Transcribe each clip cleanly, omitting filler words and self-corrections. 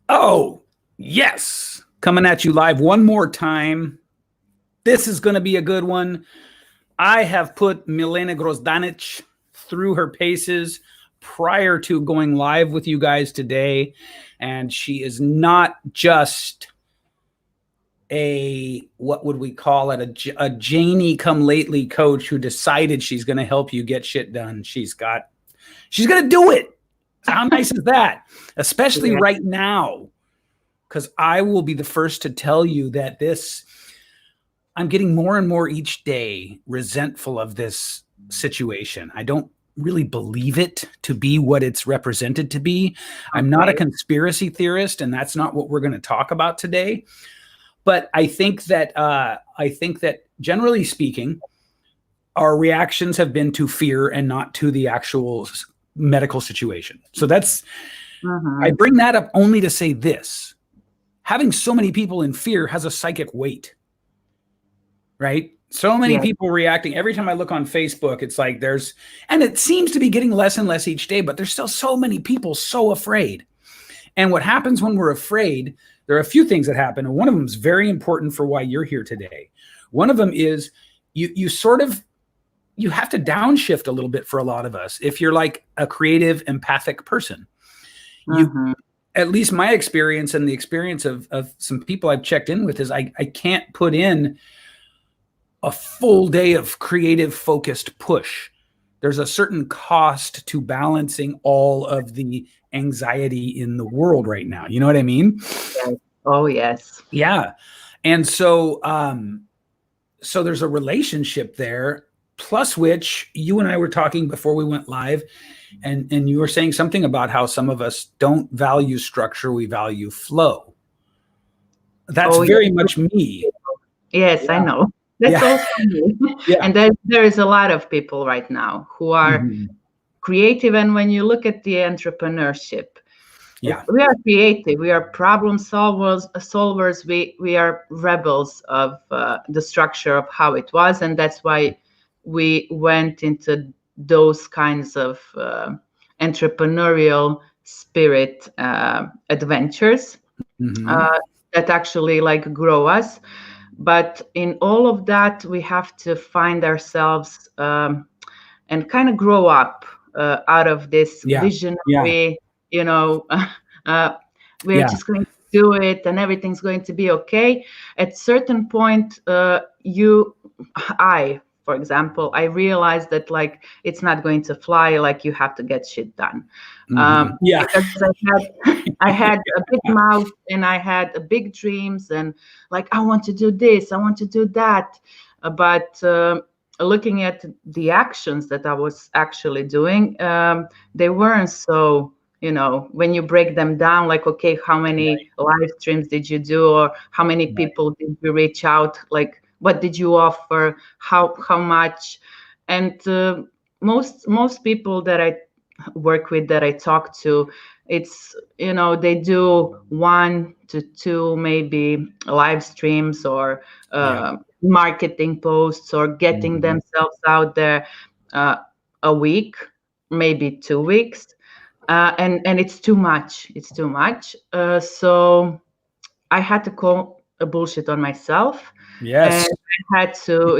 Oh, yes. Coming at you live one more time. This is going to be a good one. I have put MILENA GROZDANIC through her paces prior to going live with you guys today. And she is not just what would we call it? A Janie come lately coach who decided she's going to help you get shit done. She's going to do it. How nice is that? Especially right now. Because I will be the first to tell you that I'm getting more and more each day resentful of this situation. I don't really believe it to be what it's represented to be. I'm not a conspiracy theorist, and that's not what we're going to talk about today. But I think that generally speaking, our reactions have been to fear and not to the actual medical situation. So I bring that up only to say this. Having so many people in fear has a psychic weight, right? So many people reacting. Every time I look on Facebook, it's like and it seems to be getting less and less each day, but there's still so many people so afraid. And what happens when we're afraid, there are a few things that happen. And one of them is very important for why you're here today. One of them is you have to downshift a little bit for a lot of us. If you're like a creative, empathic person, at least my experience and the experience of some people I've checked in with is I can't put in a full day of creative focused push. There's a certain cost to balancing all of the anxiety in the world right now. You know what I mean? Yes. Oh, yes. Yeah. And so, so there's a relationship there, plus which you and I were talking before we went live. And you were saying something about how some of us don't value structure, we value flow. That's very much me. Yes, I know. That's also me. And there is a lot of people right now who are creative. And when you look at the entrepreneurship, we are creative. We are problem solvers. We are rebels of the structure of how it was. And that's why we went into those kinds of entrepreneurial spirit adventures that actually like grow us. But in all of that, we have to find ourselves and kind of grow up out of this visionary, we're just going to do it and everything's going to be okay. At certain point, for example, I realized that like it's not going to fly. Like you have to get shit done. Because I had a big mouth and I had big dreams and like I want to do this, I want to do that. But looking at the actions that I was actually doing, they weren't so. When you break them down, like, okay, how many live streams did you do, or how many people did you reach out? Like, what did you offer? How much? And most people that I work with, that I talk to, it's they do 1 to 2 maybe live streams or marketing posts or getting themselves out there a week, maybe 2 weeks. And it's too much. It's too much. So I had to call a bullshit on myself. Yes. And I had to,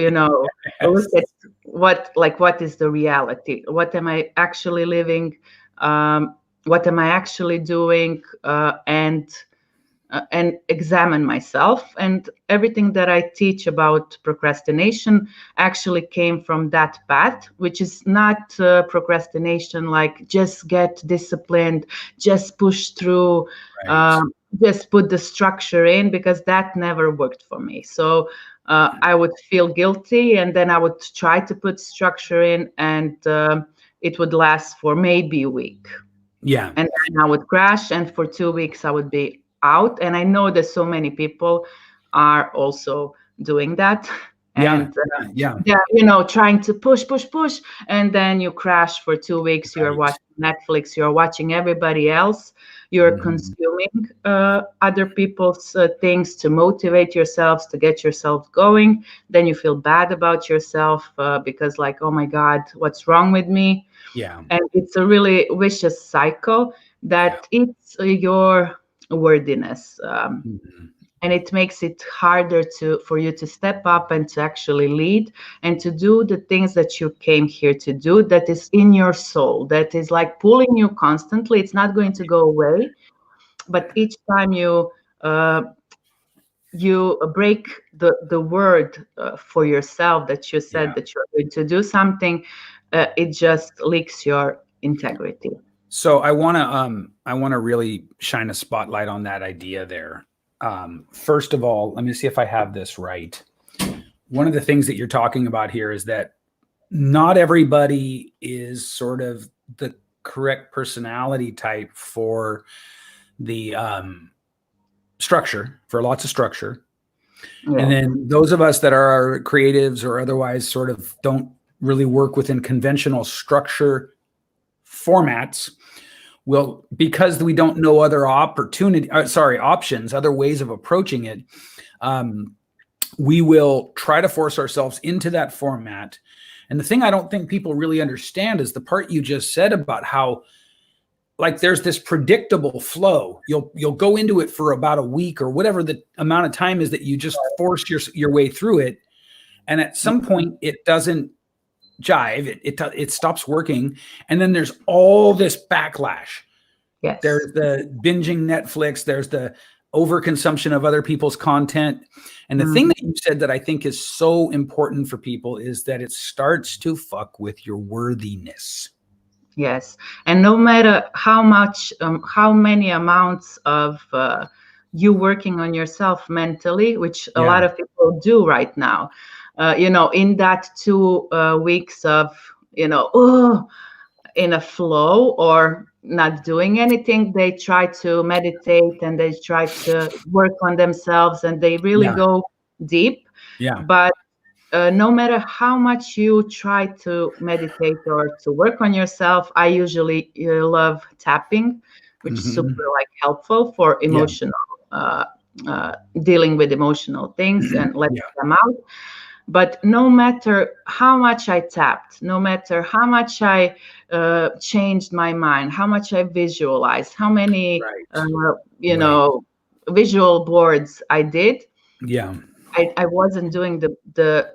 look at what is the reality? What am I actually living? What am I actually doing? And examine myself. And everything that I teach about procrastination actually came from that path, which is not procrastination like just get disciplined, just push through, just put the structure in, because that never worked for me. So I would feel guilty and then I would try to put structure in, and it would last for maybe a week. Yeah. And then I would crash, and for 2 weeks I would be out. And I know that so many people are also doing that. And trying to push, and then you crash for 2 weeks. You're watching Netflix, you're watching everybody else, you're consuming other people's things to motivate yourselves, to get yourself going. Then you feel bad about yourself because like, oh my God, what's wrong with me? And it's a really vicious cycle that eats your worthiness. Mhm. And it makes it harder for you to step up and to actually lead and to do the things that you came here to do, that is in your soul, that is like pulling you constantly. It's not going to go away, but each time you break the word for yourself that you said Yeah. that you're going to do something, it just leaks your integrity. So I want to really shine a spotlight on that idea there. First of all, let me see if I have this right. One of the things that you're talking about here is that not everybody is sort of the correct personality type for the structure, for lots of structure. Yeah. And then those of us that are creatives or otherwise sort of don't really work within conventional structure formats, well, because we don't know other options, other ways of approaching it, we will try to force ourselves into that format. And the thing I don't think people really understand is the part you just said about how, like, there's this predictable flow. You'll go into it for about a week or whatever the amount of time is that you just force your way through it, and at some point it doesn't jive. It stops working, and then there's all this backlash. Yes. There's the binging Netflix. There's the overconsumption of other people's content. And the thing that you said that I think is so important for people is that it starts to fuck with your worthiness. Yes. And no matter how many amounts of you working on yourself mentally, which a lot of people do right now, in that 2 weeks of, in a flow or not doing anything, they try to meditate and they try to work on themselves and they really go deep. Yeah. But no matter how much you try to meditate or to work on yourself, I usually love tapping, which is super helpful for emotional, dealing with emotional things and letting them out. But no matter how much I tapped, no matter how much I changed my mind, how much I visualized, how many, visual boards I did, I wasn't doing the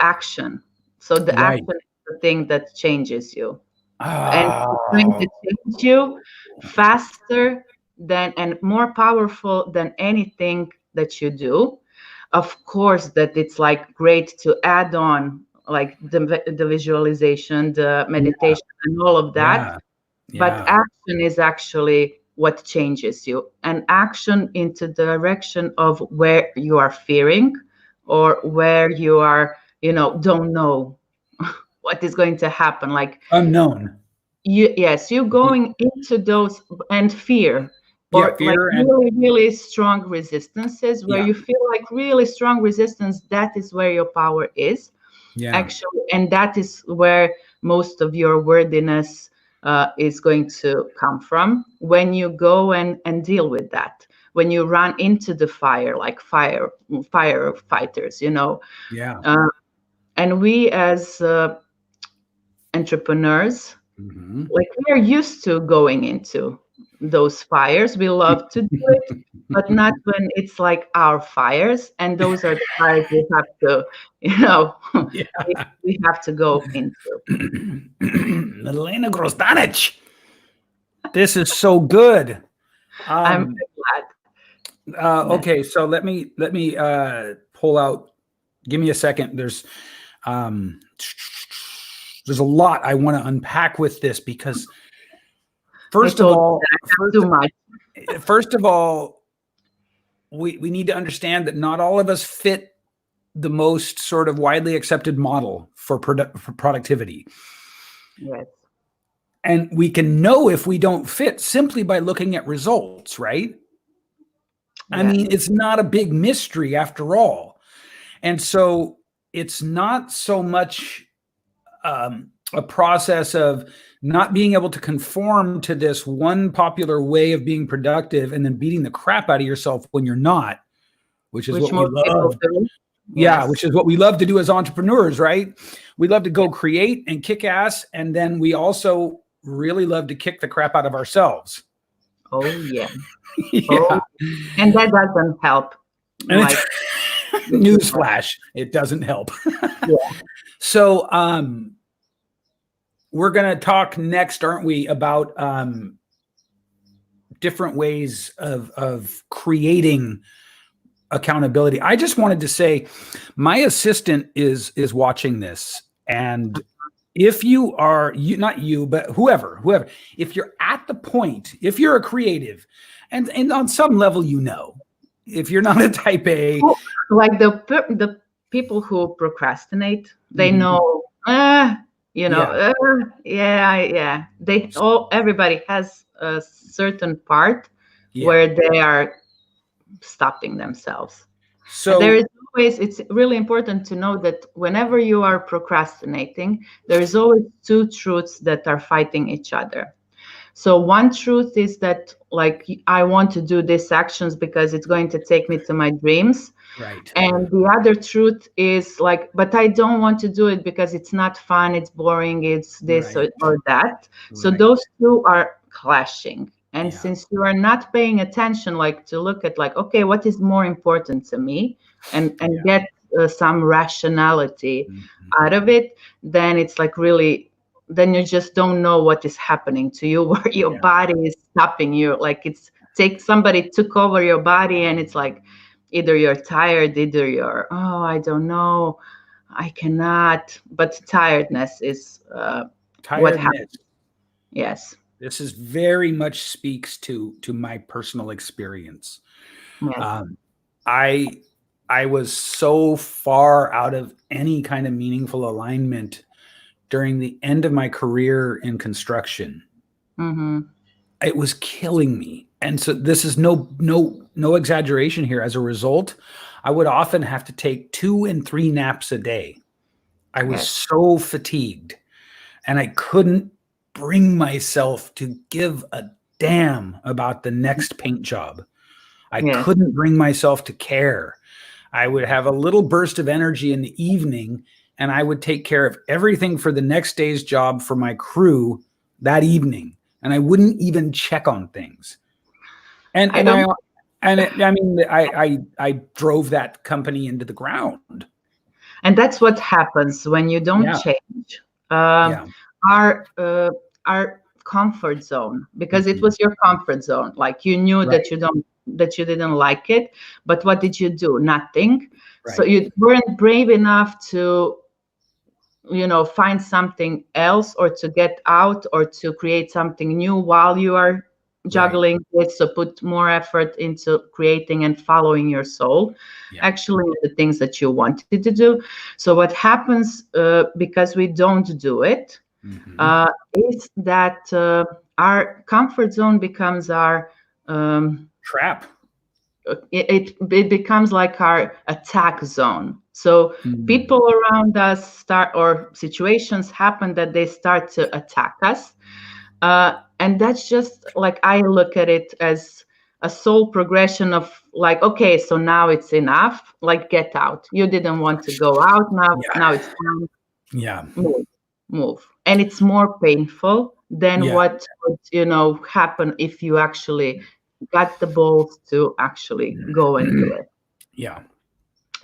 action. So the action is the thing that changes you. And it's going to change you faster than and more powerful than anything that you do. Of course, that it's like great to add on like the visualization, the meditation, and all of that. But action is actually what changes you, and action into the direction of where you are fearing or where you are, don't know what is going to happen, like unknown. You're going into those and fear. Or fear like really, really strong resistances where you feel like really strong resistance. That is where your power is, actually. And that is where most of your worthiness is going to come from when you go and deal with that. When you run into the fire, like firefighters, and we as entrepreneurs, like we are used to going into those fires. We love to do it, but not when it's like our fires. And those are the fires we have to, we have to go into. Milena GROZDANIC. This is so good. I'm glad. Okay, so let me pull out. Give me a second. There's a lot I want to unpack with this because first of all, we need to understand that not all of us fit the most sort of widely accepted model for productivity. Yes. And we can know if we don't fit simply by looking at results, right? I mean, it's not a big mystery after all. And so it's not so much a process of not being able to conform to this one popular way of being productive and then beating the crap out of yourself when you're not, which is what we love. Yeah, which is what we love to do as entrepreneurs, right? We love to go create and kick ass. And then we also really love to kick the crap out of ourselves. Oh yeah. Yeah. Oh, and that doesn't help. And Like, newsflash, it doesn't help. yeah. So we're going to talk next, aren't we, about different ways of creating accountability. I just wanted to say my assistant is watching this, and if you are, not you, but whoever, if you're at the point, if you're a creative, and on some level, if you're not a type A, like the people who procrastinate, they know, everybody has a certain part where they are stopping themselves. So it's really important to know that whenever you are procrastinating, there is always two truths that are fighting each other. So one truth is that, like, I want to do these actions because it's going to take me to my dreams. Right. And the other truth is like, but I don't want to do it because it's not fun, it's boring, it's this or that. So those two are clashing. And since you are not paying attention, like, to look at, like, okay, what is more important to me, and get some rationality out of it, then it's like really, then you just don't know what is happening to you, where your body is stopping you. Like, somebody took over your body, and it's like, either you're tired, either you're, oh, I don't know, I cannot. But tiredness is what happens. Yes. This is very much speaks to my personal experience. Yes. I was so far out of any kind of meaningful alignment during the end of my career in construction. It was killing me. And so this is no exaggeration here. As a result, I would often have to take 2 and 3 naps a day. I was so fatigued, and I couldn't bring myself to give a damn about the next paint job. I couldn't bring myself to care. I would have a little burst of energy in the evening, and I would take care of everything for the next day's job for my crew that evening. And I wouldn't even check on things. And I drove that company into the ground. And that's what happens when you don't change our comfort zone, because it was your comfort zone. Like, you knew that you didn't like it, but what did you do? Nothing. So you weren't brave enough to, find something else, or to get out, or to create something new while you are juggling it. So put more effort into creating and following your soul, actually, the things that you wanted to do. So what happens, because we don't do it, is that our comfort zone becomes our trap. It becomes like our attack zone. So people around us or situations happen that they start to attack us. And that's just like, I look at it as a soul progression of, like, okay, so now it's enough. Like, get out. You didn't want to go out. Now it's time. Yeah. Move. And it's more painful than what would, happen if you actually got the balls to actually go and do it. Yeah.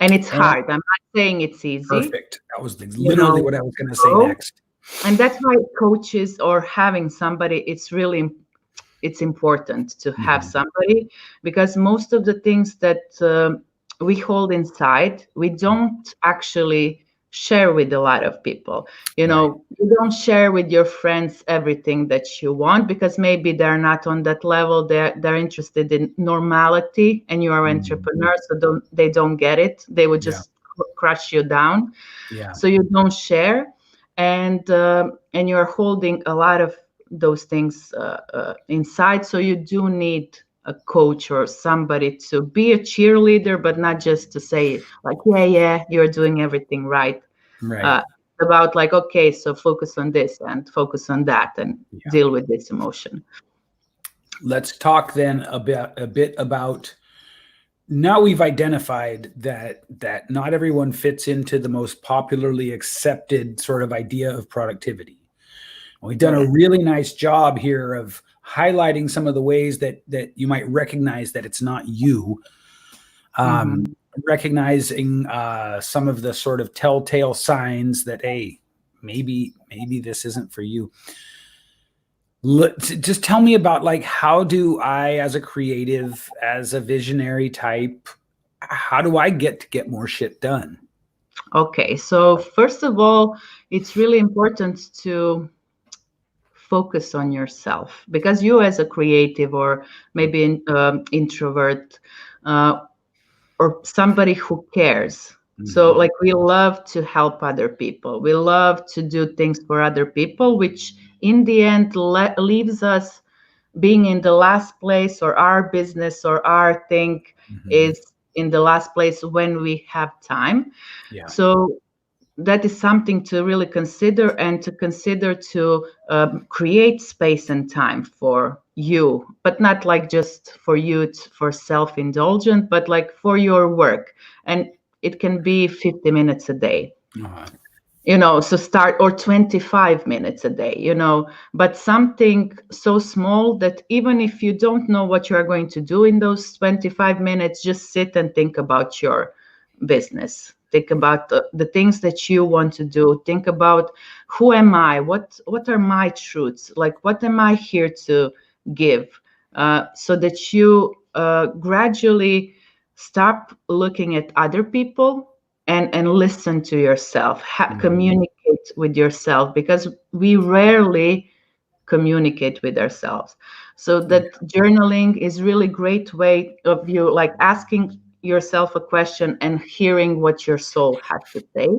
And it's hard. I'm not saying it's easy. Perfect. That was literally what I was going to say next. And that's why coaches, or having somebody, it's important to have somebody, because most of the things that we hold inside, we don't actually share with a lot of people. You don't share with your friends everything that you want, because maybe they're not on that level. They're interested in normality, and you are an entrepreneur, so they don't get it. They would just crush you down. So you don't share, and you're holding a lot of those things inside. So you do need a coach or somebody to be a cheerleader, but not just to say, like, yeah, you're doing everything right. About, like, okay, so focus on this and focus on that, and deal with this emotion. Let's talk then a bit about, now we've identified that not everyone fits into the most popularly accepted sort of idea of productivity. We've done a really nice job here of highlighting some of the ways that you might recognize that it's not you. Recognizing some of the sort of telltale signs that, hey, maybe this isn't for you. Just tell me about, like, how do I, as a creative, as a visionary type, how do I get more shit done? Okay, so first of all, it's really important to focus on yourself, because you, as a creative, or maybe an introvert, or somebody who cares. So like, we love to help other people. We love to do things for other people, which in the end leaves us being in the last place, or our business or our thing is in the last place when we have time. Yeah. So that is something to really consider, and to consider to create space and time for you, but not like just for you, for self-indulgent, but like for your work. And it can be 50 minutes a day. So start, or 25 minutes a day, but something so small that even if you don't know what you're going to do in those 25 minutes, just sit and think about your business. Think about the things that you want to do. Think about, who am I? What are my truths? Like, what am I here to give? So that you gradually stop looking at other people and listen to yourself. Communicate with yourself, because we rarely communicate with ourselves. So that journaling is really great way of you, like, asking yourself a question and hearing what your soul has to say,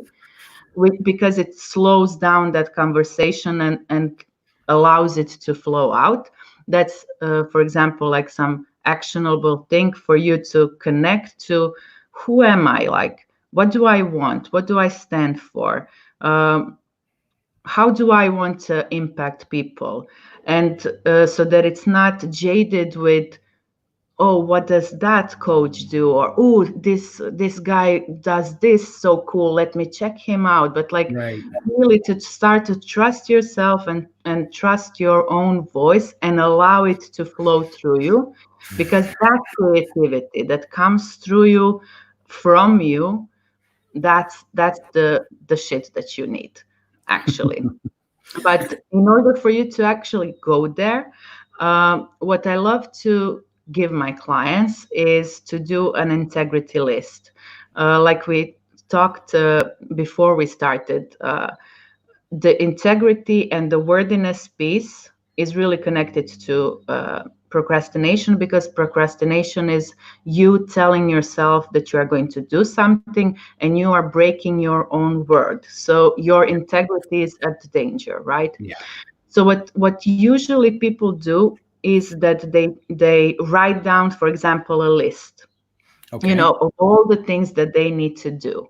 because it slows down that conversation and allows it to flow out. That's for example, like, some actionable thing for you to connect to. Who am I? Like, what do I want? What do I stand for? How do I want to impact people? And so that it's not jaded with, oh, what does that coach do? Or, oh, this guy does this, so cool, let me check him out. But like, really to start to trust yourself and trust your own voice, and allow it to flow through you, because that creativity that comes through you, from you, that's the shit that you need, actually. But in order for you to actually go there, what I love to give my clients is to do an integrity list. Like we talked before we started, the integrity and the worthiness piece is really connected to procrastination, because procrastination is you telling yourself that you are going to do something and you are breaking your own word. So your integrity is at danger, right? Yeah. So what usually people do is that they write down, for example, a list, of all the things that they need to do.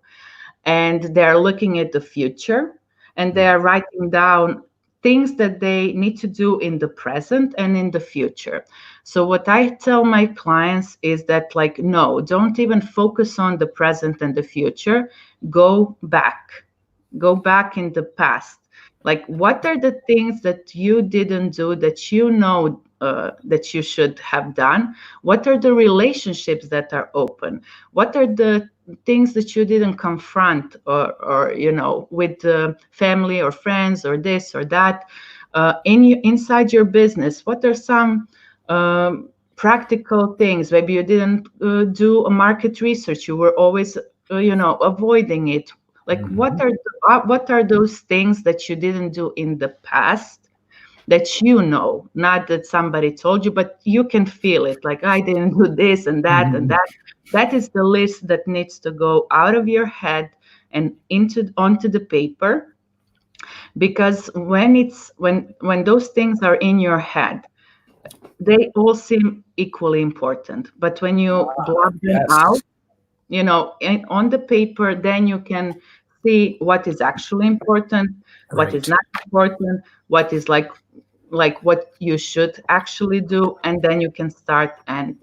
And they're looking at the future, and they are writing down things that they need to do in the present and in the future. So what I tell my clients is that, like, no, don't even focus on the present and the future. Go back in the past. Like, what are the things that you didn't do that you know that you should have done? What are the relationships that are open? What are the things that you didn't confront, or with family or friends, or this or that, inside your business? What are some practical things? Maybe you didn't do a market research. You were always avoiding it. Like, what are those things that you didn't do in the past, that not that somebody told you, but you can feel it, like, I didn't do this and that and that. That is the list that needs to go out of your head and onto the paper, because when those things are in your head, they all seem equally important. But when you blab them out, on the paper, then you can see what is actually important, what is not important, what is like what you should actually do, and then you can start and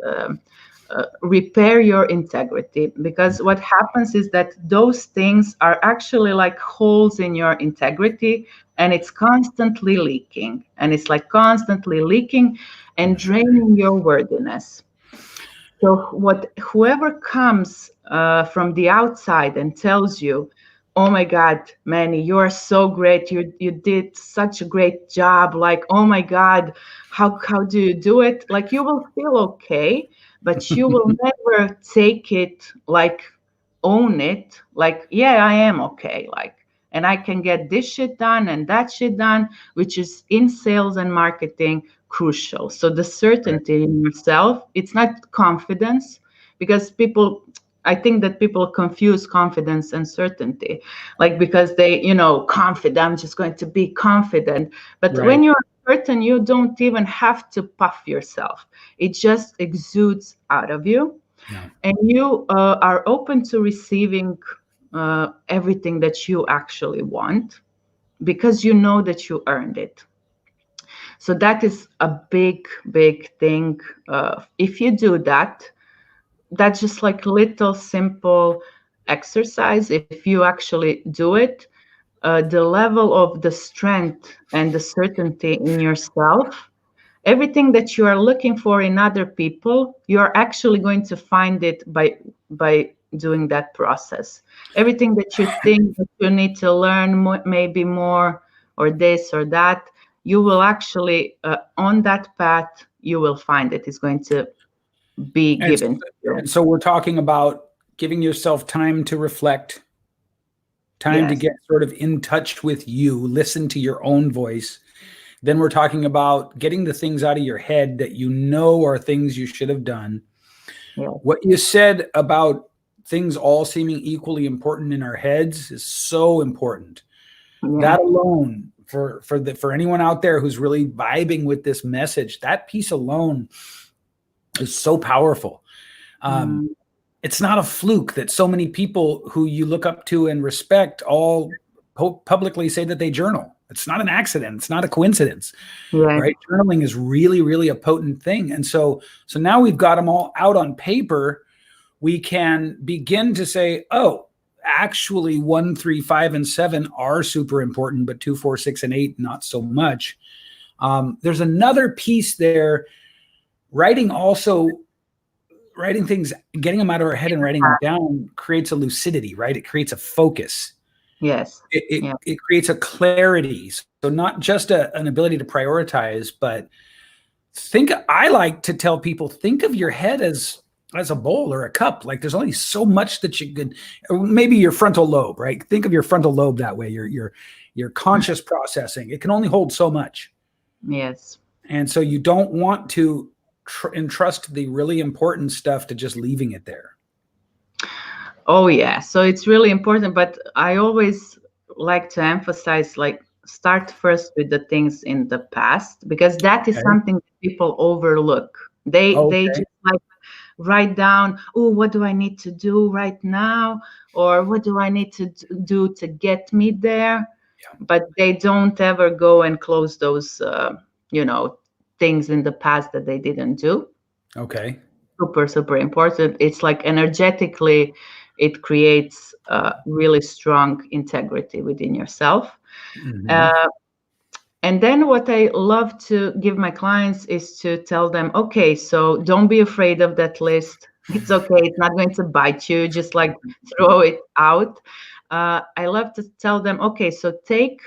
repair your integrity. Because what happens is that those things are actually like holes in your integrity, and it's constantly leaking, and it's like constantly leaking and draining your worthiness. So whoever comes from the outside and tells you, oh my God, Manny, you are so great. You did such a great job. Like, oh my God, how do you do it? Like, you will feel okay, but you will never take it, like, own it. Like, yeah, I am okay. Like, and I can get this shit done and that shit done, which is in sales and marketing crucial. So the certainty in yourself, it's not confidence, because I think that people confuse confidence and certainty, like, because they, confident, I'm just going to be confident. But when you're certain, you don't even have to puff yourself. It just exudes out of you. Yeah. And you are open to receiving everything that you actually want, because you know that you earned it. So that is a big, big thing. If you do that, that's just like little simple exercise. If you actually do it, the level of the strength and the certainty in yourself, everything that you are looking for in other people, you're actually going to find it by doing that process. Everything that you think that you need to learn, maybe more, or this or that, you will actually, on that path, you will find it. It's going to be given. And so we're talking about giving yourself time to reflect, time to get sort of in touch with you, listen to your own voice. Then we're talking about getting the things out of your head that you know are things you should have done. Yeah. What you said about things all seeming equally important in our heads is so important. Yeah. That alone, for anyone out there who's really vibing with this message, that piece alone is so powerful. It's not a fluke that so many people who you look up to and respect all publicly say that they journal. It's not an accident. It's not a coincidence, right? Journaling is really, really a potent thing. And so now we've got them all out on paper. We can begin to say, oh, actually 1, 3, 5, and 7 are super important, but 2, 4, 6, and 8, not so much. There's another piece there. Writing things, getting them out of our head and writing them down creates a lucidity, right? It creates a focus. Yes. It creates a clarity. So not just an ability to prioritize, but I like to tell people, think of your head as a bowl or a cup. Like, there's only so much that you could, or maybe your frontal lobe, right? Think of your frontal lobe that way. Your conscious processing, it can only hold so much. Yes. And so you don't want to entrust the really important stuff to just leaving it there. Oh, yeah. So it's really important. But I always like to emphasize, like, start first with the things in the past, because that is something that people overlook. They just like write down, oh, what do I need to do right now? Or what do I need to do to get me there? Yeah. But they don't ever go and close those, things in the past that they didn't do. Okay. Super, super important. It's like energetically, it creates really strong integrity within yourself. Mm-hmm. And then what I love to give my clients is to tell them, okay, so don't be afraid of that list. It's okay. It's not going to bite you. Just like throw it out. I love to tell them, okay, so take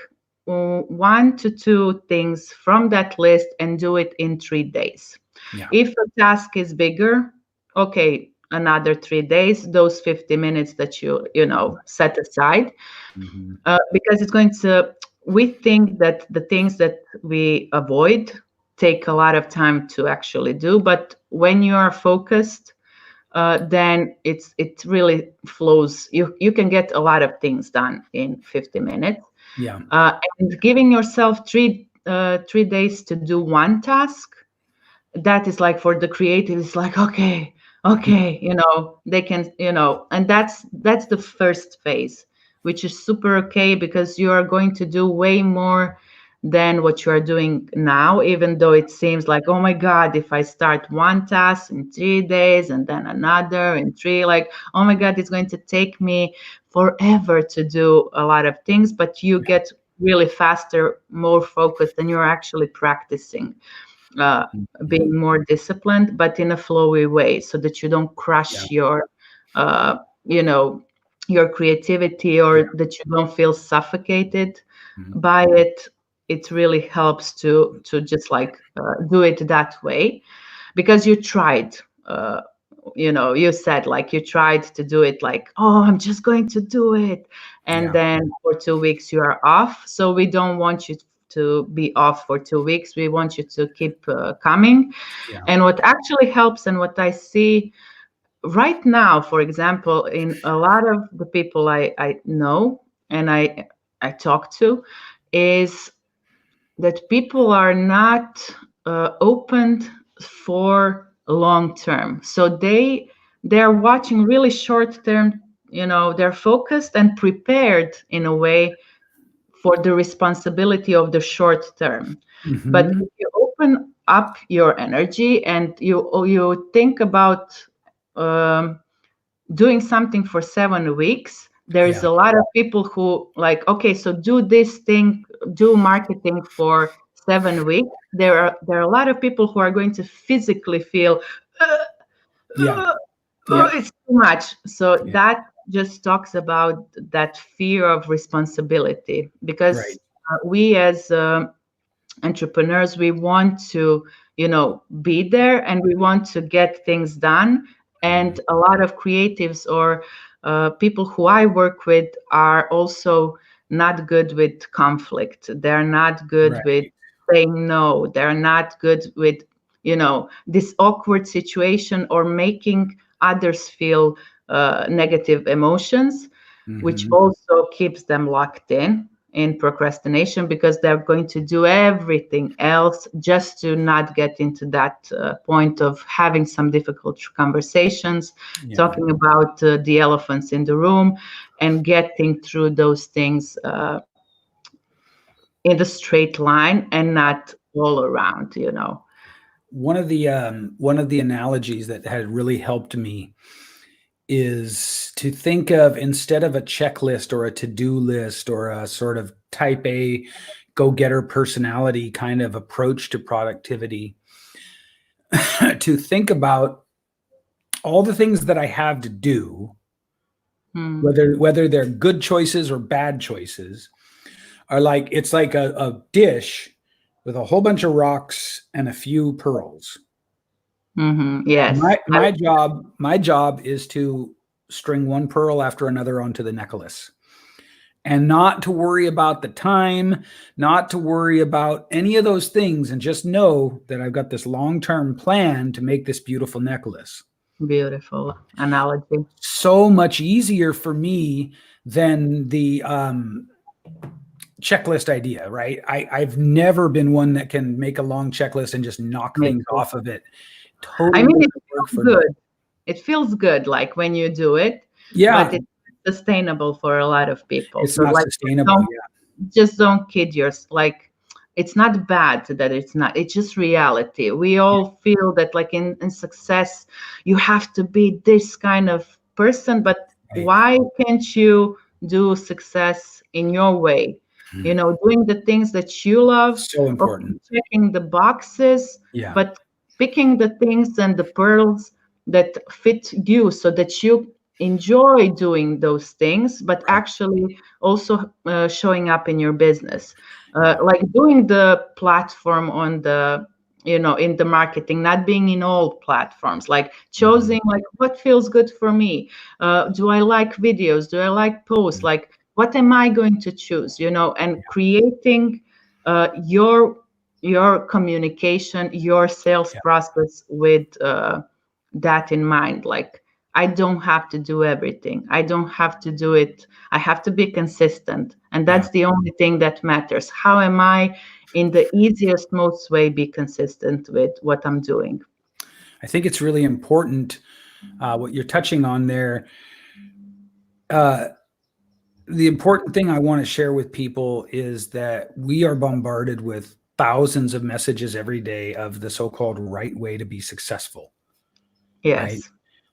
1 to 2 things from that list and do it in 3 days. Yeah. If a task is bigger, okay, another 3 days, those 50 minutes that you set aside, mm-hmm. Because it's going to, we think that the things that we avoid take a lot of time to actually do, but when you are focused, then it really flows. You can get a lot of things done in 50 minutes. Yeah. And giving yourself 3 days to do one task, that is like, for the creative, it's like, okay, they can, and that's the first phase, which is super okay, because you are going to do way more than what you are doing now, even though it seems like, oh my God, if I start one task in 3 days and then another in 3, like, oh my God, it's going to take me forever to do a lot of things. But you get really faster, more focused, and you're actually practicing being more disciplined, but in a flowy way, so that you don't crush your, your creativity, or that you don't feel suffocated by it. It really helps to just like do it that way, because you tried. You said like you tried to do it like, oh, I'm just going to do it, and then for 2 weeks you are off. So we don't want you to be off for 2 weeks. We want you to keep coming. And what actually helps, and what I see right now, for example, in a lot of the people I know and I talk to, is that people are not opened for long term. So they're watching really short term. They're focused and prepared in a way for the responsibility of the short term. But if you open up your energy and you think about doing something for 7 weeks, there is a lot of people who like, okay, so do this thing, do marketing for 7 weeks. There are a lot of people who are going to physically feel it's too much. So that just talks about that fear of responsibility, because we as entrepreneurs, we want to be there, and we want to get things done. And a lot of creatives or people who I work with are also not good with conflict. They're not good with saying no. They're not good with this awkward situation, or making others feel negative emotions, which also keeps them locked in procrastination, because they're going to do everything else just to not get into that point of having some difficult conversations, talking about the elephants in the room, and getting through those things in the straight line and not all around. One of the analogies that had really helped me is to think of, instead of a checklist or a to-do list or a sort of type A go-getter personality kind of approach to productivity, to think about all the things that I have to do, whether they're good choices or bad choices, are like, it's like a dish with a whole bunch of rocks and a few pearls. Yes. My job is to string one pearl after another onto the necklace, and not to worry about the time, not to worry about any of those things, and just know that I've got this long-term plan to make this beautiful necklace. Beautiful analogy. So much easier for me than the checklist idea, right? I've never been one that can make a long checklist and just knock things off of it. Totally. I mean, it feels good. It feels good, like when you do it. But it's sustainable for a lot of people. It's not sustainable. Just don't kid yourself. Like, it's not bad that it's not. It's just reality. We all feel that, like in success, you have to be this kind of person. But why can't you do success in your way? Doing the things that you love. So important. Checking the boxes. But picking the things and the pearls that fit you, so that you enjoy doing those things, but actually also showing up in your business, like doing the platform on the in the marketing, not being in all platforms, like choosing like what feels good for me. Do I like videos? Do I like posts? Like, what am I going to choose? And creating your communication, your sales process with that in mind. Like, I don't have to do everything. I don't have to do it. I have to be consistent. And that's the only thing that matters. How am I, in the easiest, most way, be consistent with what I'm doing? I think it's really important what you're touching on there. The important thing I want to share with people is that we are bombarded with thousands of messages every day of the so-called right way to be successful. Yes. Right?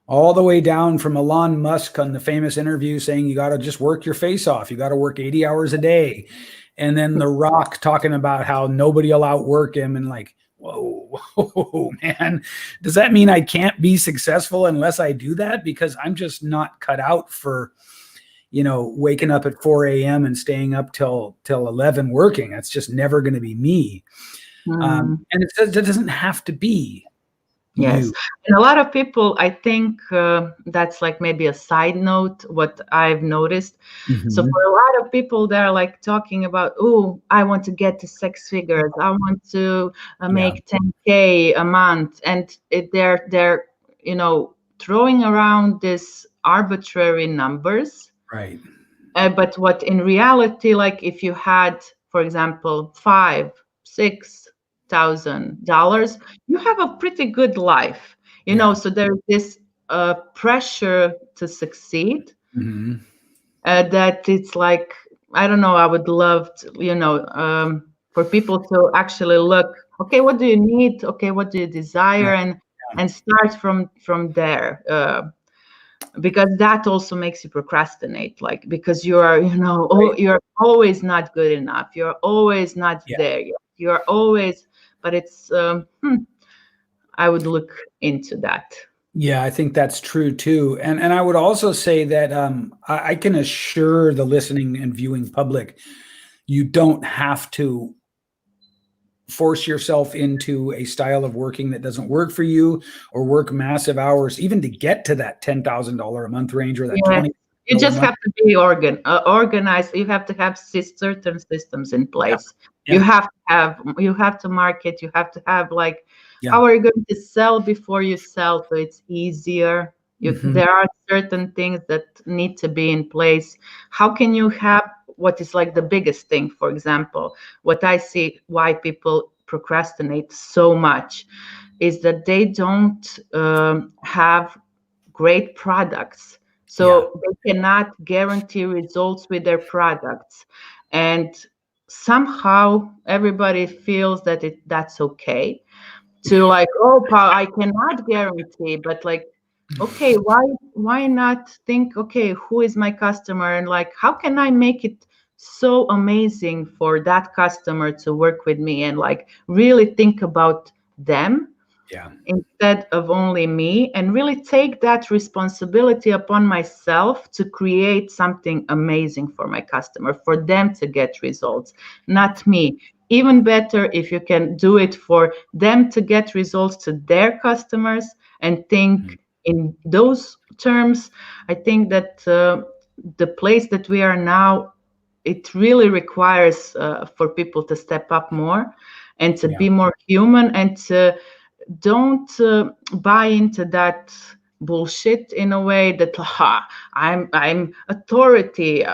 all the way down from Elon Musk on the famous interview saying you got to just work your face off. You got to work 80 hours a day. And then The Rock talking about how nobody will outwork him, and like, whoa, man, does that mean I can't be successful unless I do that? Because I'm just not cut out for, waking up at 4 a.m. and staying up till 11 working. That's just never going to be me. And it says it doesn't have to be. Yes. And a lot of people, I think that's like maybe a side note, what I've noticed. So for a lot of people, they're like talking about, oh, I want to get to 6 figures. I want to make 10K a month. And they're, throwing around this arbitrary numbers. Right. But what in reality, like if you had, for example, $5,000-$6,000, you have a pretty good life, so there's this pressure to succeed that it's like, I don't know, I would love to, for people to actually look, okay, what do you need? Okay, what do you desire? And start from there. Because that also makes you procrastinate, like, because you are, you're always not good enough. You're always not there yet. You're always, but it's, I would look into that. Yeah, I think that's true too. And I would also say that I can assure the listening and viewing public, you don't have to force yourself into a style of working that doesn't work for you, or work massive hours, even to get to that $10,000 a month range, or that 20. You just have to be organized. You have to have certain systems in place. You have to market. You have to have like, how are you going to sell before you sell, so it's easier? There are certain things that need to be in place. How can you have what is like the biggest thing? For example, what I see why people procrastinate so much is that they don't have great products. So they cannot guarantee results with their products. And somehow everybody feels that that's okay to like, oh, I cannot guarantee, but like, okay, why not think, okay, who is my customer, and like, how can I make it so amazing for that customer to work with me, and like really think about them instead of only me, and really take that responsibility upon myself to create something amazing for my customer, for them to get results, not me. Even better if you can do it for them to get results to their customers and think in those terms. I think that the place that we are now, it really requires for people to step up more and to be more human, and to don't buy into that bullshit in a way that I'm authority,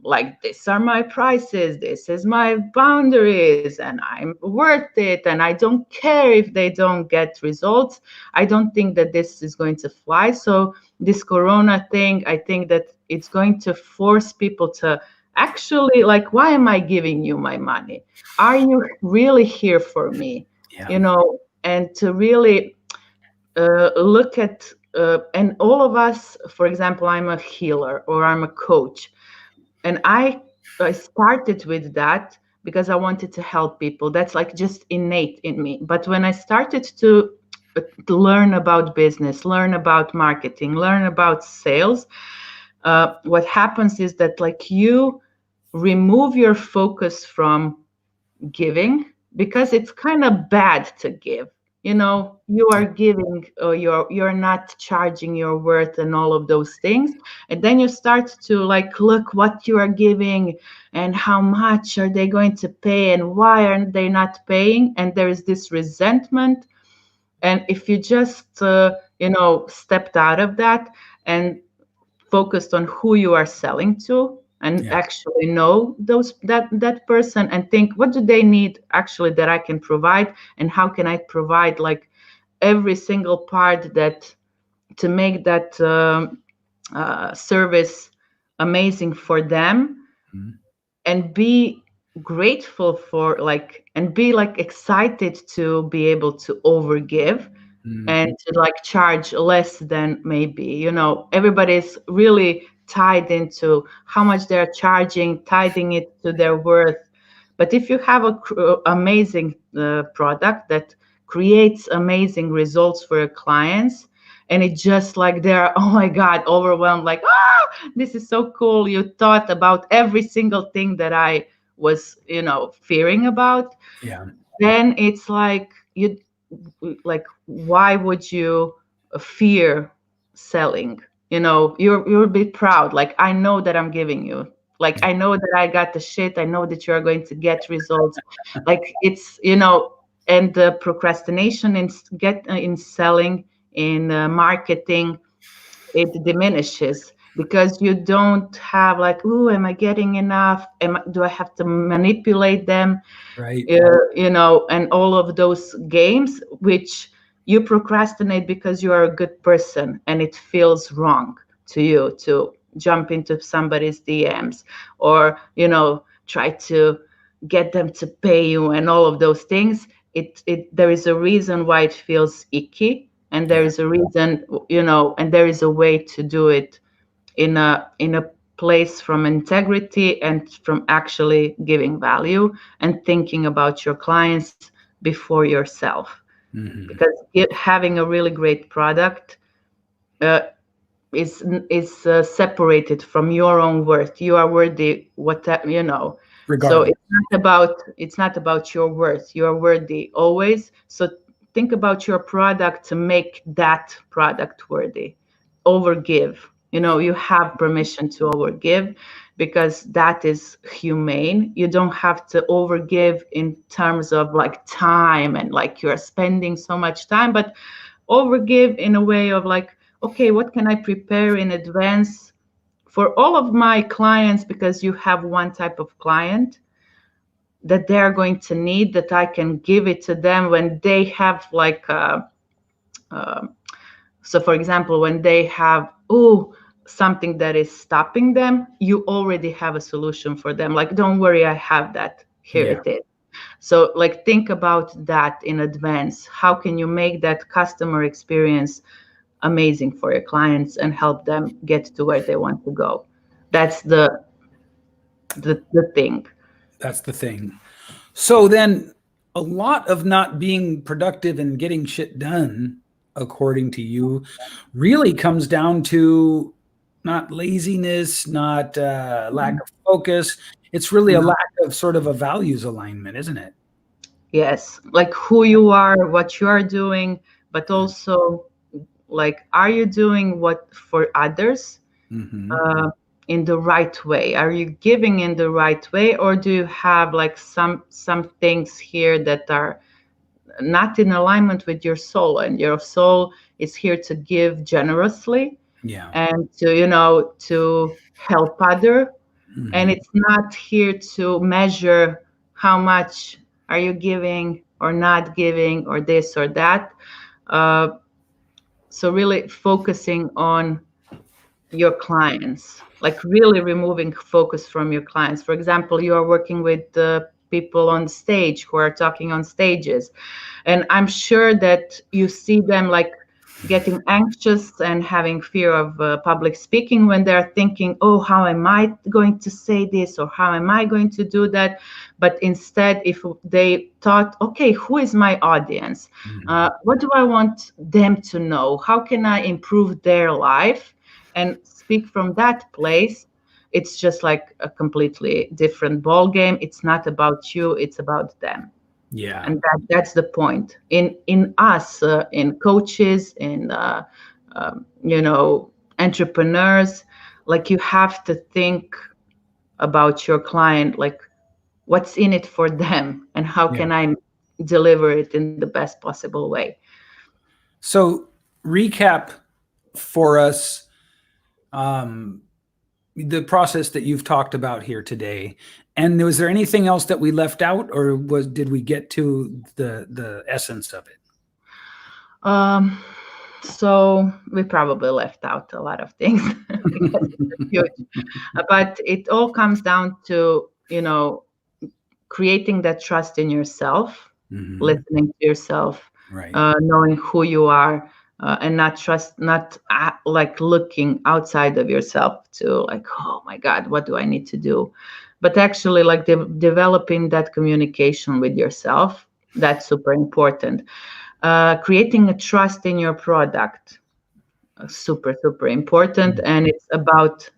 like these are my prices, this is my boundaries, and I'm worth it, and I don't care if they don't get results. I don't think that this is going to fly. So this Corona thing, I think that it's going to force people to actually, like, why am I giving you my money? Are you really here for me? And to really look at, and all of us, for example, I'm a healer or I'm a coach. And I started with that because I wanted to help people. That's like just innate in me. But when I started to learn about business, learn about marketing, learn about sales, what happens is that like you remove your focus from giving, because it's kind of bad to give. You are giving, you're not charging your worth and all of those things. And then you start to like, look what you are giving and how much are they going to pay and why aren't they not paying? And there is this resentment. And if you just, stepped out of that and focused on who you are selling to, and actually know that person, and think, what do they need actually that I can provide, and how can I provide like every single part that to make that service amazing for them, and be grateful for like, and be like excited to be able to overgive, and to like charge less than maybe, you know, everybody's really tied into how much they're charging, tying it to their worth. But if you have a amazing product that creates amazing results for your clients, and it's just like they're, oh my God, overwhelmed, like, this is so cool. You thought about every single thing that I was, you know, fearing about. Yeah. Then it's like, why would you fear selling? You know, you'll be proud. Like, I know that I'm giving you. Like, I know that I got the shit. I know that you're going to get results. Like, it's, you know, and the procrastination in selling, in marketing, it diminishes because you don't have like, oh, am I getting enough? Do I have to manipulate them? Right. You know, and all of those games, which you procrastinate because you are a good person and it feels wrong to you to jump into somebody's DMs or, you know, try to get them to pay you and all of those things. There is a reason why it feels icky, and there is a reason, you know, and there is a way to do it in a place from integrity and from actually giving value and thinking about your clients before yourself. Because having a really great product is separated from your own worth. You are worthy, you know. Regardless. So it's not about your worth. You are worthy always. So think about your product to make that product worthy. Overgive. You know, you have permission to overgive because that is humane. You don't have to overgive in terms of like time and like you're spending so much time, but overgive in a way of like, okay, what can I prepare in advance for all of my clients? Because you have one type of client that they're going to need, that I can give it to them when they have like, so for example, when they have, something that is stopping them, you already have a solution for them. Like, don't worry, I have that. Here it is. So like, think about that in advance. How can you make that customer experience amazing for your clients and help them get to where they want to go? That's the thing. That's the thing. So then a lot of not being productive and getting shit done, according to you, really comes down to not laziness, not lack of focus. It's really a lack of sort of a values alignment, isn't it? Yes, like who you are, what you are doing, but also like, are you doing what for others in the right way? Are you giving in the right way, or do you have like some things here that are not in alignment with your soul, and your soul is here to give generously and to, you know, to help other, and it's not here to measure how much are you giving or not giving or this or that. So really focusing on your clients, like really removing focus from your clients. For example, you are working with people on stage who are talking on stages, and I'm sure that you see them like getting anxious and having fear of public speaking when they're thinking, oh, how am I going to say this, or how am I going to do that? But instead, if they thought, okay, who is my audience? What do I want them to know? How can I improve their life? And speak from that place, it's just like a completely different ball game. It's not about you, it's about them. Yeah. And that's the point. In us, in coaches, in you know, entrepreneurs, like, you have to think about your client, like, what's in it for them, and how can I deliver it in the best possible way. So recap for us the process that you've talked about here today. And was there anything else that we left out, or did we get to the essence of it? So we probably left out a lot of things because it's huge. But it all comes down to, you know, creating that trust in yourself, listening to yourself, Right. Knowing who you are, and not like looking outside of yourself to like, oh my God, what do I need to do? But actually like developing that communication with yourself, that's super important. Creating a trust in your product, super, super important. And it's about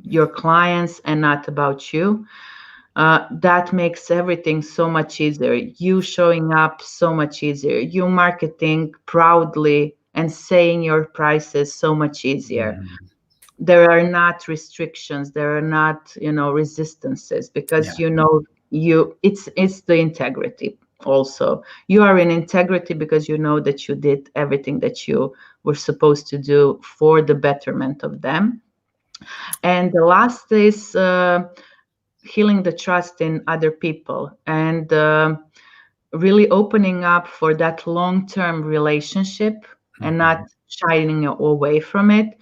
your clients and not about you. That makes everything so much easier. You showing up so much easier. You marketing proudly and saying your prices so much easier. There are not restrictions. There are not, resistances, because it's the integrity. Also, you are in integrity because you know that you did everything that you were supposed to do for the betterment of them. And the last is healing the trust in other people, and really opening up for that long-term relationship and not shying away from it.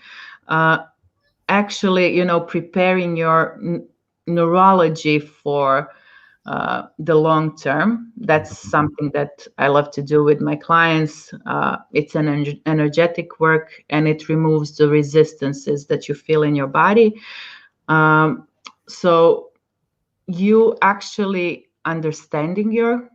Actually, preparing your neurology for the long term. That's something that I love to do with my clients. It's an energetic work, and it removes the resistances that you feel in your body. So you actually understanding your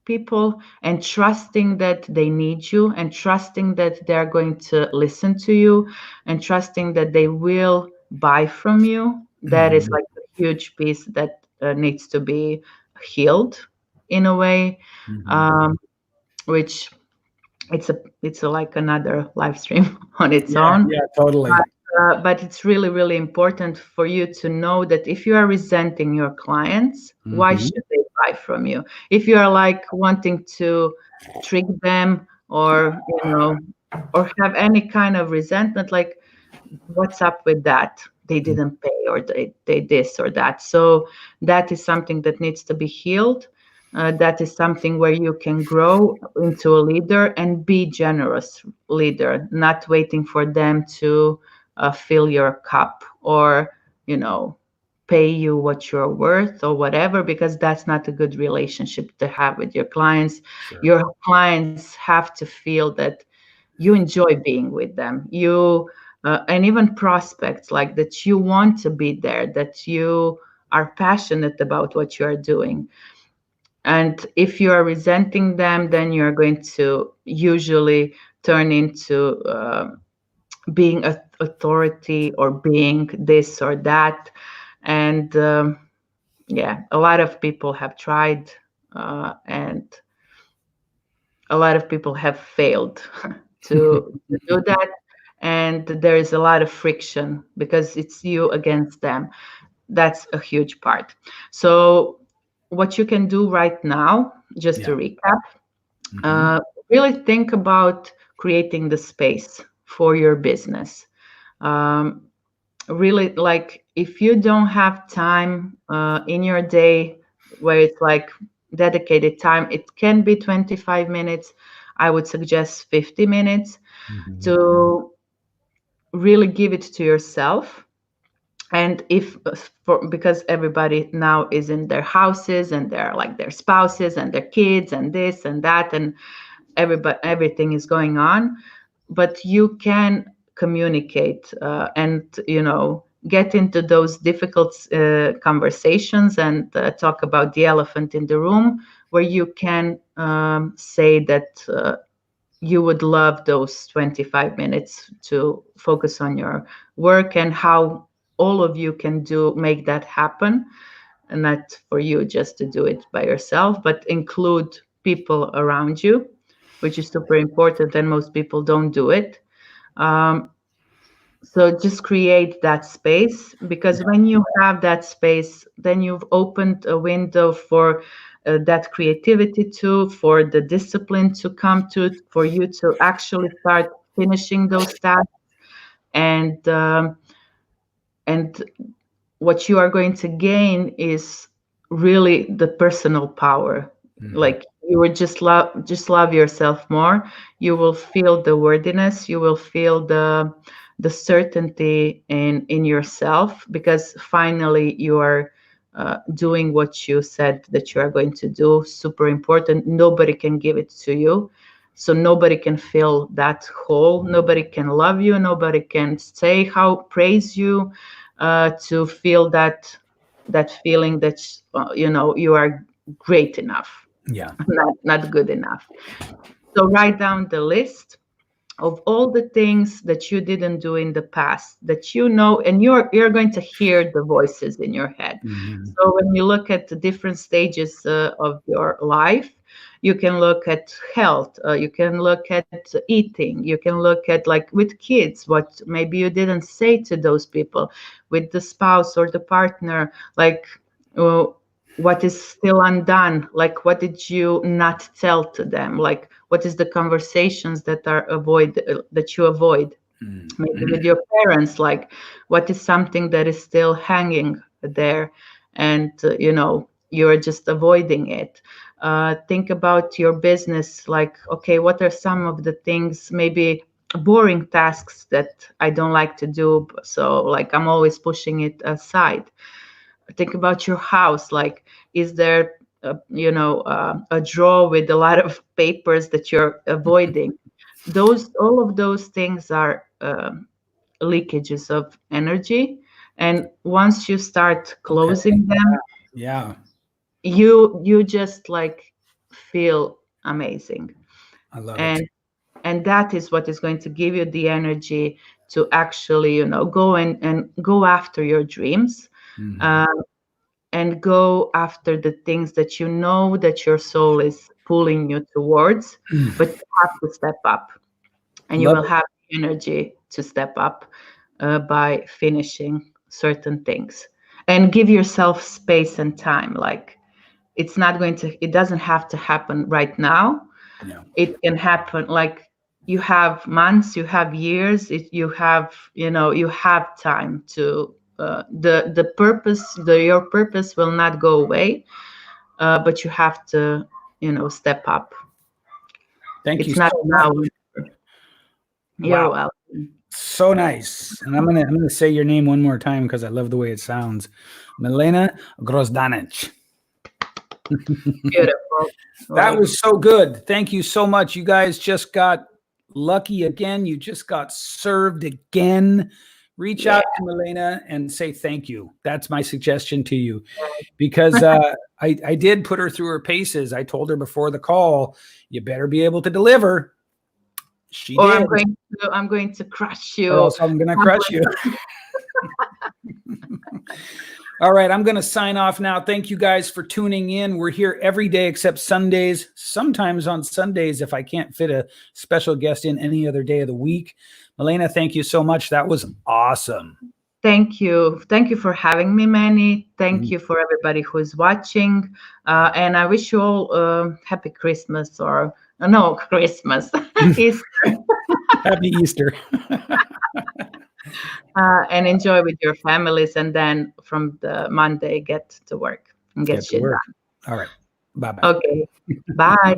people and trusting that they need you, and trusting that they're going to listen to you, and trusting that they will buy from you. That is like a huge piece that needs to be healed in a way, which it's like another live stream on its own. Yeah, totally. But it's really, really important for you to know that if you are resenting your clients, why should they buy from you? If you are like wanting to trick them, or or have any kind of resentment, like, what's up with that? They didn't pay, or they this or that. So that is something that needs to be healed. That is something where you can grow into a leader and be generous leader, not waiting for them to fill your cup, or pay you what you're worth or whatever, because that's not a good relationship to have with your clients. Sure. Your clients have to feel that you enjoy being with them, and even prospects, like that you want to be there, that you are passionate about what you are doing. And if you are resenting them, then you're going to usually turn into being authority, or being this or that. And a lot of people have tried, and a lot of people have failed to do that. And there is a lot of friction because it's you against them. That's a huge part. So what you can do right now, just to recap, really think about creating the space for your business. Really, like, if you don't have time in your day where it's like dedicated time, it can be 25 minutes. I would suggest 50 minutes to really give it to yourself. And because everybody now is in their houses, and they're like their spouses and their kids and this and that, and everything is going on, but you can communicate and get into those difficult conversations, and talk about the elephant in the room, where you can say that you would love those 25 minutes to focus on your work, and how all of you can make that happen. And not for you just to do it by yourself, but include people around you, which is super important, and most people don't do it. So just create that space, because when you have that space, then you've opened a window for that creativity for the discipline to come for you to actually start finishing those tasks. And what you are going to gain is really the personal power. Like, you would just love yourself more. You will feel the worthiness. You will feel the certainty in yourself, because finally you are doing what you said that you are going to do. Super important. Nobody can give it to you. So nobody can fill that hole. Nobody can love you. Nobody can say praise you, to feel that feeling that you are great enough. Yeah. Not good enough. So write down the list of all the things that you didn't do in the past that and you're going to hear the voices in your head. Mm-hmm. So when you look at the different stages of your life, you can look at health, you can look at eating, you can look at, like, with kids, what maybe you didn't say to those people, with the spouse or the partner, like, what is still undone, like what did you not tell to them, like what is the conversations that you avoid, maybe with your parents, like what is something that is still hanging there, and you're just avoiding it. Think about your business, like, okay, what are some of the things, maybe boring tasks that I don't like to do, so like I'm always pushing it aside. Think about your house, like, is there a drawer with a lot of papers that you're avoiding? All of those things are leakages of energy, and once you start closing them, yeah, you just like feel amazing. I love it. And that is what is going to give you the energy to actually go and go after your dreams. And go after the things that that your soul is pulling you towards, but you have to step up, and you will have the energy to step up by finishing certain things, and give yourself space and time. Like, it doesn't have to happen right now. No. It can happen, like, you have months, you have years, you have time to the purpose, your purpose will not go away, but you have to step up. Thank you. It's not now. You're Wow. welcome. So nice. And I'm gonna say your name one more time because I love the way it sounds. Milena GROZDANIC. Beautiful. That was so good. Thank you so much. You guys just got lucky again. You just got served again. Reach out to Milena and say thank you. That's my suggestion to you, because I did put her through her paces. I told her before the call, you better be able to deliver. She did. I'm going to crush you. Or else I'm going to crush you. All right, I'm going to sign off now. Thank you guys for tuning in. We're here every day except Sundays. Sometimes on Sundays, if I can't fit a special guest in any other day of the week. Milena, thank you so much. That was awesome. Thank you. Thank you for having me, Manny. Thank you for everybody who is watching. And I wish you all happy Christmas, or no, Christmas. Easter. Happy Easter. And enjoy with your families, and then from the Monday, get to work and get shit done. All right. Bye-bye. Okay. Bye.